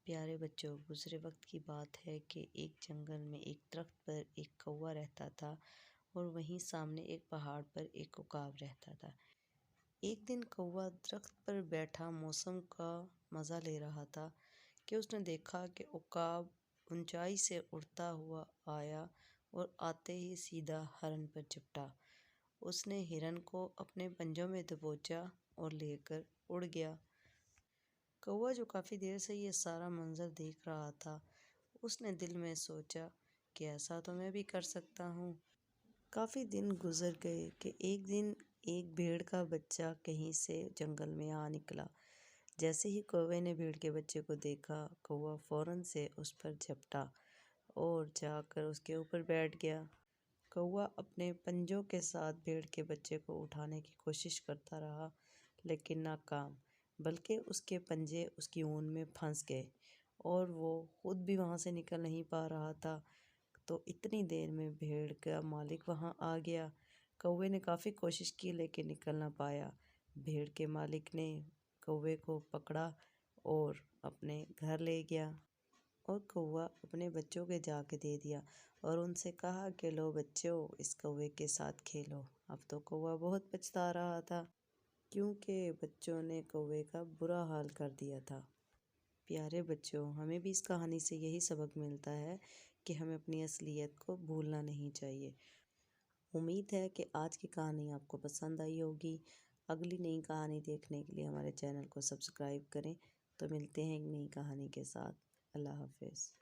پیارے بچوں، گزرے وقت کی بات ہے کہ ایک جنگل میں ایک درخت پر ایک کوا رہتا تھا اور وہیں سامنے ایک پہاڑ پر ایک عقاب رہتا تھا۔ ایک دن کوا درخت پر بیٹھا موسم کا مزہ لے رہا تھا کہ اس نے دیکھا کہ عقاب اونچائی سے اڑتا ہوا آیا اور آتے ہی سیدھا ہرن پر چپٹا۔ اس نے ہرن کو اپنے پنجوں میں دبوچا اور لے کر اڑ گیا۔ کوا جو کافی دیر سے یہ سارا منظر دیکھ رہا تھا، اس نے دل میں سوچا کہ ایسا تو میں بھی کر سکتا ہوں۔ کافی دن گزر گئے کہ ایک دن ایک بھیڑ کا بچہ کہیں سے جنگل میں آ نکلا۔ جیسے ہی کوے نے بھیڑ کے بچے کو دیکھا، کوا فوراً سے اس پر جھپٹا اور جا کر اس کے اوپر بیٹھ گیا۔ کوا اپنے پنجوں کے ساتھ بھیڑ کے بچے کو اٹھانے کی کوشش کرتا رہا لیکن ناکام، بلکہ اس کے پنجے اس کی اون میں پھنس گئے اور وہ خود بھی وہاں سے نکل نہیں پا رہا تھا۔ تو اتنی دیر میں بھیڑ کا مالک وہاں آ گیا۔ کوے نے کافی کوشش کی لیکن نکل نہ پایا۔ بھیڑ کے مالک نے کوے کو پکڑا اور اپنے گھر لے گیا اور کوا اپنے بچوں کے جا کے دے دیا اور ان سے کہا کہ لو بچوں، اس کوے کے ساتھ کھیلو۔ اب تو کوا بہت پچھتا رہا تھا کیونکہ بچوں نے کوے کا برا حال کر دیا تھا۔ پیارے بچوں، ہمیں بھی اس کہانی سے یہی سبق ملتا ہے کہ ہمیں اپنی اصلیت کو بھولنا نہیں چاہیے۔ امید ہے کہ آج کی کہانی آپ کو پسند آئی ہوگی۔ اگلی نئی کہانی دیکھنے کے لیے ہمارے چینل کو سبسکرائب کریں۔ تو ملتے ہیں ایک نئی کہانی کے ساتھ۔ اللہ حافظ۔